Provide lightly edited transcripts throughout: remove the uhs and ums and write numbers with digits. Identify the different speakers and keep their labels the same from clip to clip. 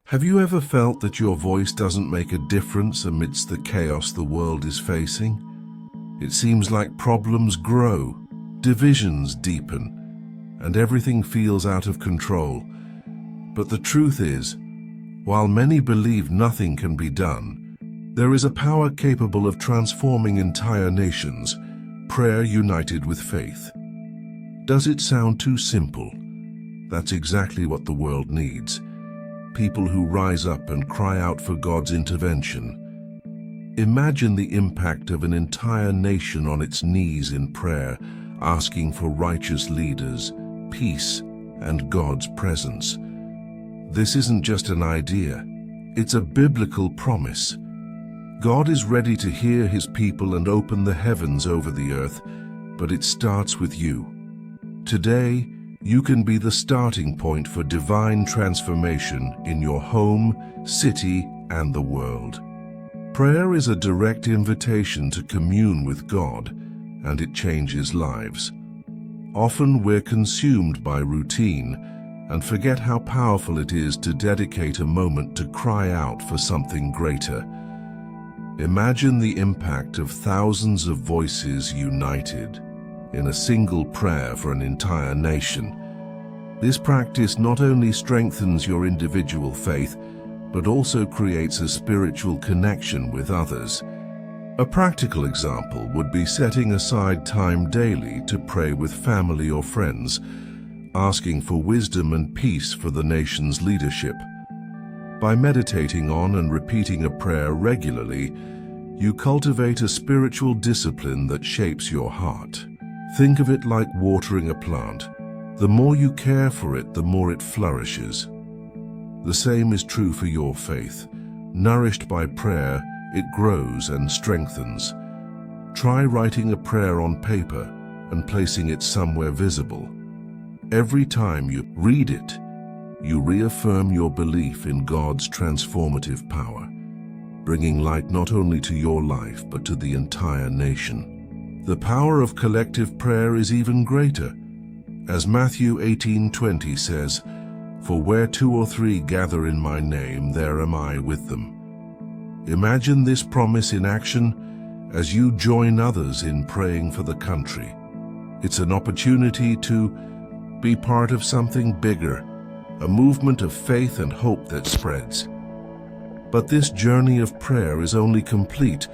Speaker 1: Have you ever felt that your voice doesn't make a difference amidst the chaos the world is facing? It seems like problems grow, divisions deepen, and everything feels out of control. But the truth is, while many believe nothing can be done, there is a power capable of transforming entire nations, prayer united with faith. Does it sound too simple? That's exactly what the world needs. People who rise up and cry out for God's intervention. Imagine the impact of an entire nation on its knees in prayer, asking for righteous leaders, peace, and God's presence. This isn't just an idea, it's a biblical promise. God is ready to hear His people and open the heavens over the earth, but it starts with you. Today, you can be the starting point for divine transformation in your home, city, and the world. Prayer is a direct invitation to commune with God, and it changes lives. Often we're consumed by routine and forget how powerful it is to dedicate a moment to cry out for something greater. Imagine the impact of thousands of voices united in a single prayer for an entire nation. This practice not only strengthens your individual faith, but also creates a spiritual connection with others. A practical example would be setting aside time daily to pray with family or friends, asking for wisdom and peace for the nation's leadership. By meditating on and repeating a prayer regularly, you cultivate a spiritual discipline that shapes your heart. Think of it like watering a plant. The more you care for it, the more it flourishes. The same is true for your faith. Nourished by prayer, it grows and strengthens. Try writing a prayer on paper and placing it somewhere visible. Every time you read it, you reaffirm your belief in God's transformative power, bringing light not only to your life but to the entire nation. The power of collective prayer is even greater. As Matthew 18:20 says, "For where 2 or 3 gather in my name, there am I with them." Imagine this promise in action as you join others in praying for the country. It's an opportunity to be part of something bigger, a movement of faith and hope that spreads. But this journey of prayer is only complete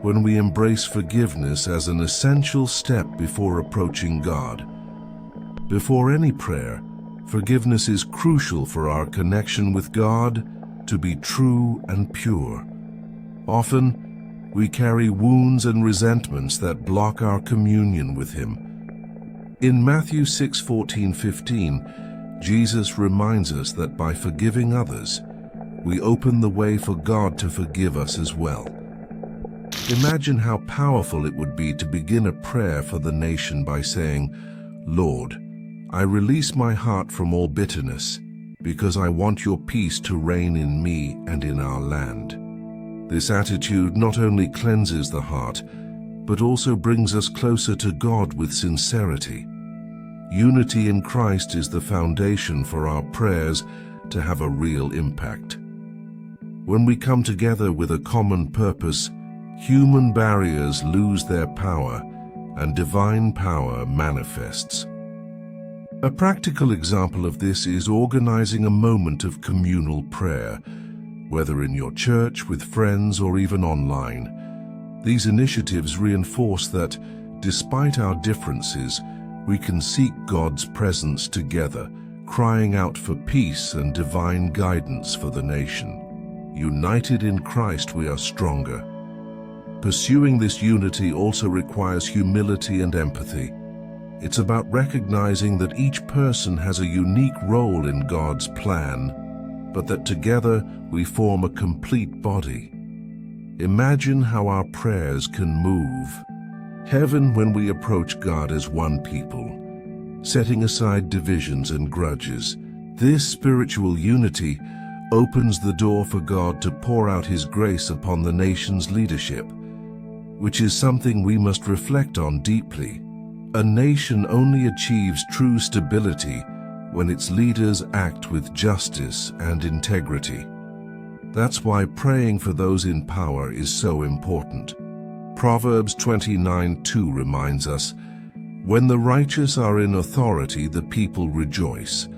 Speaker 1: when we embrace forgiveness as an essential step before approaching God. Before any prayer, forgiveness is crucial for our connection with God to be true and pure. Often, we carry wounds and resentments that block our communion with Him. In Matthew 6:14-15, Jesus reminds us that by forgiving others, we open the way for God to forgive us as well. Imagine how powerful it would be to begin a prayer for the nation by saying, "Lord, I release my heart from all bitterness, because I want your peace to reign in me and in our land." This attitude not only cleanses the heart, but also brings us closer to God with sincerity. Unity in Christ is the foundation for our prayers to have a real impact. When we come together with a common purpose, human barriers lose their power and divine power manifests. A practical example of this is organizing a moment of communal prayer, whether in your church, with friends, or even online. These initiatives reinforce that, despite our differences, we can seek God's presence together, crying out for peace and divine guidance for the nation. United in Christ, we are stronger. Pursuing this unity also requires humility and empathy. It's about recognizing that each person has a unique role in God's plan, but that together we form a complete body. Imagine how our prayers can move heaven when we approach God as one people, setting aside divisions and grudges. This spiritual unity opens the door for God to pour out His grace upon the nation's leadership, which is something we must reflect on deeply. A nation only achieves true stability when its leaders act with justice and integrity. That's why praying for those in power is so important. Proverbs 29:2 reminds us, "When the righteous are in authority, the people rejoice,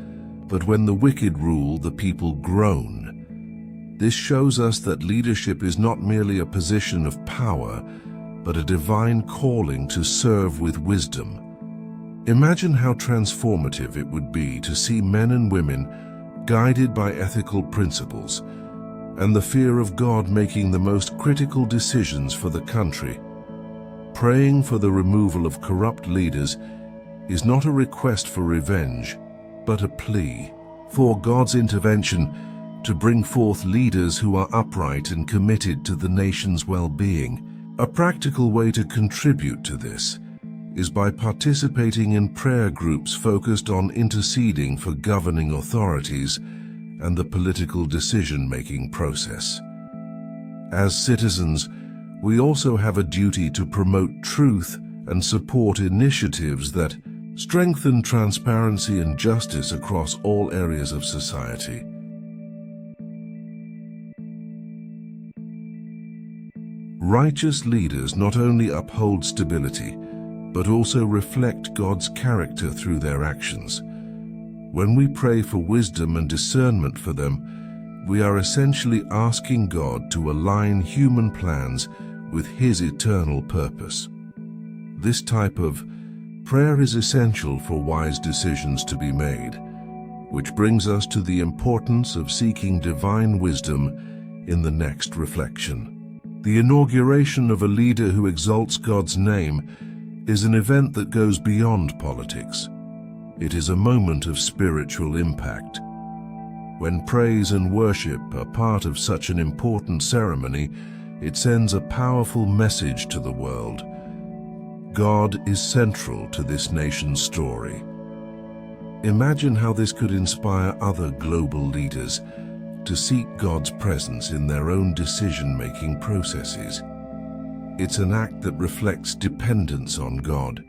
Speaker 1: but when the wicked rule, the people groan." This shows us that leadership is not merely a position of power, but a divine calling to serve with wisdom. Imagine how transformative it would be to see men and women guided by ethical principles and the fear of God making the most critical decisions for the country. Praying for the removal of corrupt leaders is not a request for revenge, but a plea for God's intervention to bring forth leaders who are upright and committed to the nation's well-being. A practical way to contribute to this is by participating in prayer groups focused on interceding for governing authorities and the political decision-making process. As citizens, we also have a duty to promote truth and support initiatives that strengthen transparency and justice across all areas of society. Righteous leaders not only uphold stability, but also reflect God's character through their actions. When we pray for wisdom and discernment for them, we are essentially asking God to align human plans with His eternal purpose. This type of prayer is essential for wise decisions to be made, which brings us to the importance of seeking divine wisdom in the next reflection. The inauguration of a leader who exalts God's name is an event that goes beyond politics. It is a moment of spiritual impact. When praise and worship are part of such an important ceremony, it sends a powerful message to the world. God is central to this nation's story. Imagine how this could inspire other global leaders to seek God's presence in their own decision-making processes. It's an act that reflects dependence on God,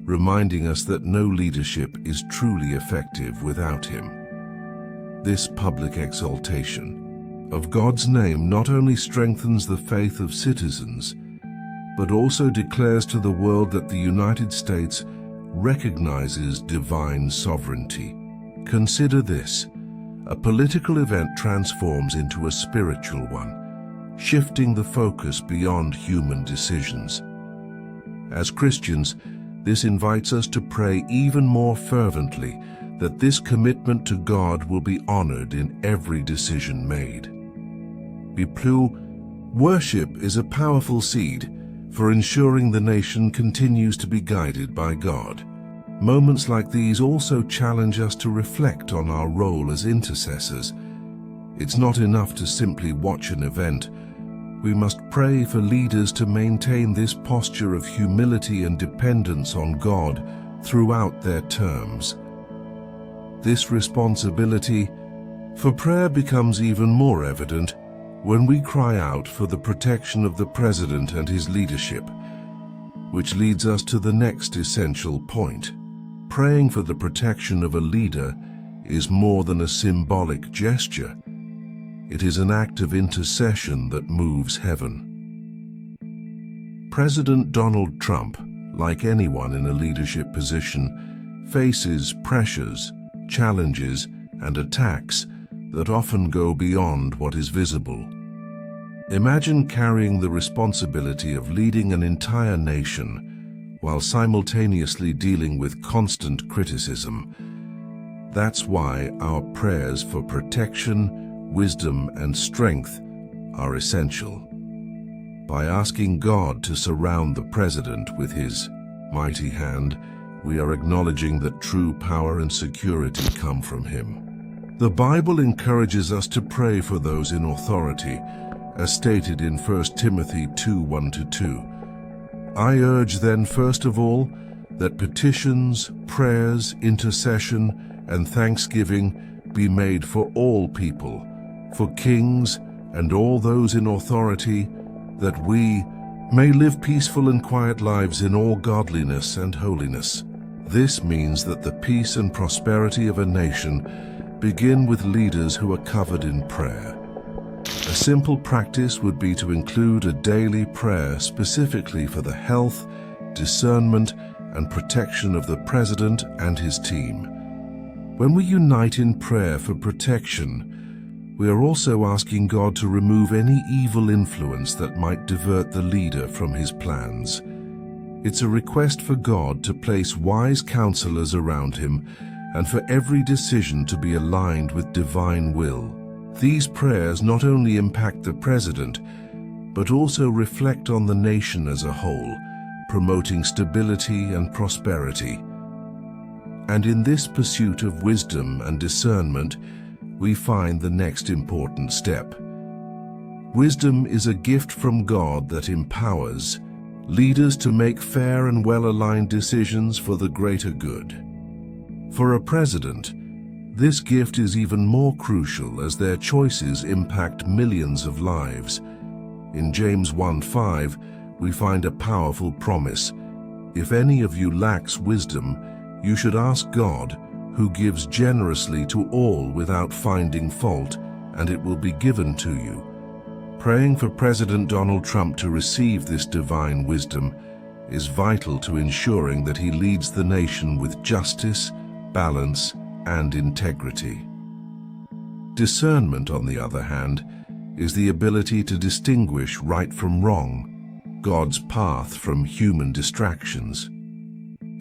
Speaker 1: reminding us that no leadership is truly effective without Him. This public exaltation of God's name not only strengthens the faith of citizens, but also declares to the world that the United States recognizes divine sovereignty. Consider this: a political event transforms into a spiritual one, shifting the focus beyond human decisions. As Christians, this invites us to pray even more fervently that this commitment to God will be honored in every decision made. Worship is a powerful seed for ensuring the nation continues to be guided by God. Moments like these also challenge us to reflect on our role as intercessors. It's not enough to simply watch an event. We must pray for leaders to maintain this posture of humility and dependence on God throughout their terms. This responsibility for prayer becomes even more evident when we cry out for the protection of the President and his leadership, which leads us to the next essential point. Praying for the protection of a leader is more than a symbolic gesture. It is an act of intercession that moves heaven. President Donald Trump, like anyone in a leadership position, faces pressures, challenges, and attacks that often go beyond what is visible. Imagine carrying the responsibility of leading an entire nation while simultaneously dealing with constant criticism. That's why our prayers for protection, wisdom, and strength are essential. By asking God to surround the President with His mighty hand, we are acknowledging that true power and security come from Him. The Bible encourages us to pray for those in authority, as stated in 1 Timothy 2:1-2. I urge then, first of all, that petitions, prayers, intercession, and thanksgiving be made for all people, for kings and all those in authority, that we may live peaceful and quiet lives in all godliness and holiness. This means that the peace and prosperity of a nation begin with leaders who are covered in prayer. A simple practice would be to include a daily prayer specifically for the health, discernment, and protection of the President and his team. When we unite in prayer for protection, we are also asking God to remove any evil influence that might divert the leader from his plans. It's a request for God to place wise counselors around him and for every decision to be aligned with divine will. These prayers not only impact the President, but also reflect on the nation as a whole, promoting stability and prosperity. And in this pursuit of wisdom and discernment, we find the next important step. Wisdom is a gift from God that empowers leaders to make fair and well-aligned decisions for the greater good. For a president, this gift is even more crucial as their choices impact millions of lives. In James 1:5, we find a powerful promise. If any of you lacks wisdom, you should ask God, who gives generously to all without finding fault, and it will be given to you. Praying for President Donald Trump to receive this divine wisdom is vital to ensuring that he leads the nation with justice, balance, and integrity. Discernment, on the other hand, is the ability to distinguish right from wrong, God's path from human distractions.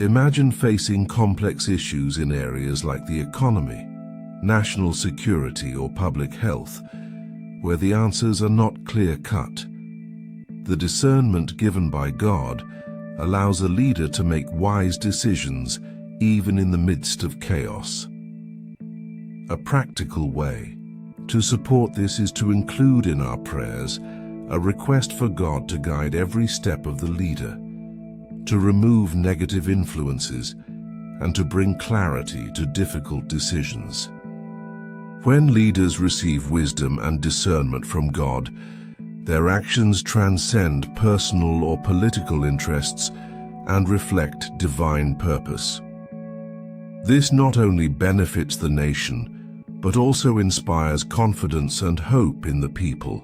Speaker 1: Imagine facing complex issues in areas like the economy, national security, or public health, where the answers are not clear-cut. The discernment given by God allows a leader to make wise decisions even in the midst of chaos. A practical way to support this is to include in our prayers a request for God to guide every step of the leader, to remove negative influences, and to bring clarity to difficult decisions. When leaders receive wisdom and discernment from God, their actions transcend personal or political interests and reflect divine purpose. This not only benefits the nation, but also inspires confidence and hope in the people.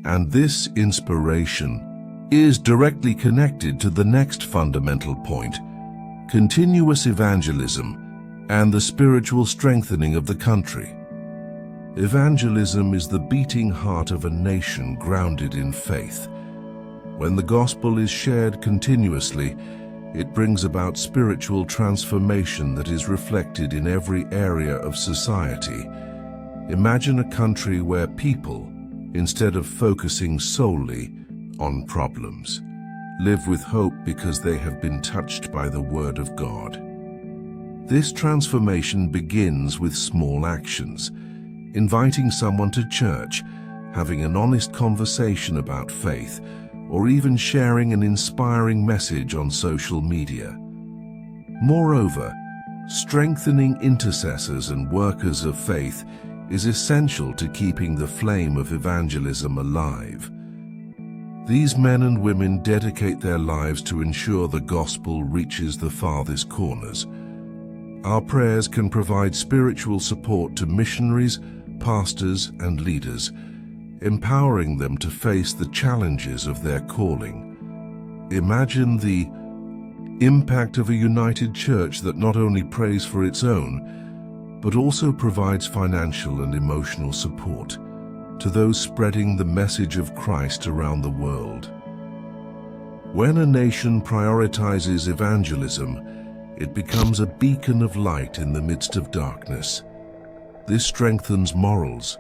Speaker 1: And this inspiration is directly connected to the next fundamental point: continuous evangelism and the spiritual strengthening of the country. Evangelism is the beating heart of a nation grounded in faith. When the gospel is shared continuously, it brings about spiritual transformation that is reflected in every area of society. Imagine a country where people, instead of focusing solely on problems, live with hope because they have been touched by the Word of God. This transformation begins with small actions: inviting someone to church, having an honest conversation about faith, or even sharing an inspiring message on social media. Moreover, strengthening intercessors and workers of faith is essential to keeping the flame of evangelism alive. These men and women dedicate their lives to ensure the gospel reaches the farthest corners. Our prayers can provide spiritual support to missionaries, pastors, and leaders, empowering them to face the challenges of their calling. Imagine the impact of a united church that not only prays for its own, but also provides financial and emotional support to those spreading the message of Christ around the world. When a nation prioritizes evangelism, it becomes a beacon of light in the midst of darkness. This strengthens morals,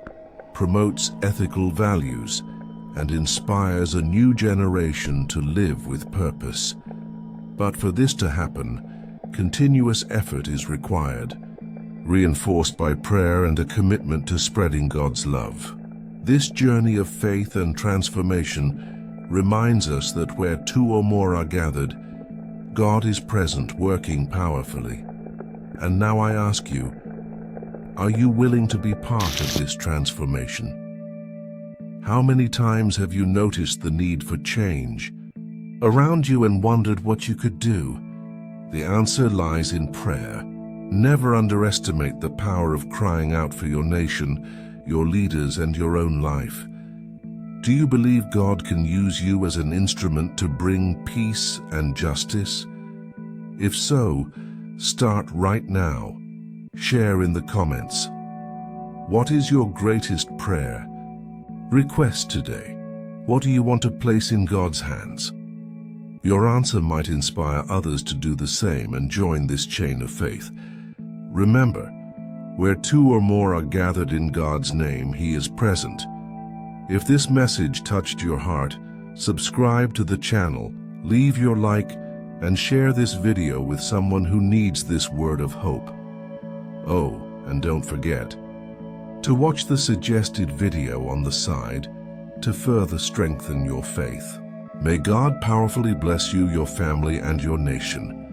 Speaker 1: promotes ethical values, and inspires a new generation to live with purpose. But for this to happen, continuous effort is required, reinforced by prayer and a commitment to spreading God's love. This journey of faith and transformation reminds us that where two or more are gathered, God is present, working powerfully. And now I ask you, are you willing to be part of this transformation? How many times have you noticed the need for change around you and wondered what you could do? The answer lies in prayer. Never underestimate the power of crying out for your nation, your leaders, and your own life. Do you believe God can use you as an instrument to bring peace and justice? If so, start right now. Share in the comments. What is your greatest prayer? Request today. What do you want to place in God's hands? Your answer might inspire others to do the same and join this chain of faith. Remember, where two or more are gathered in God's name, He is present. If this message touched your heart, subscribe to the channel, leave your like, and share this video with someone who needs this word of hope. Oh, and don't forget to watch the suggested video on the side to further strengthen your faith. May God powerfully bless you, your family, and your nation.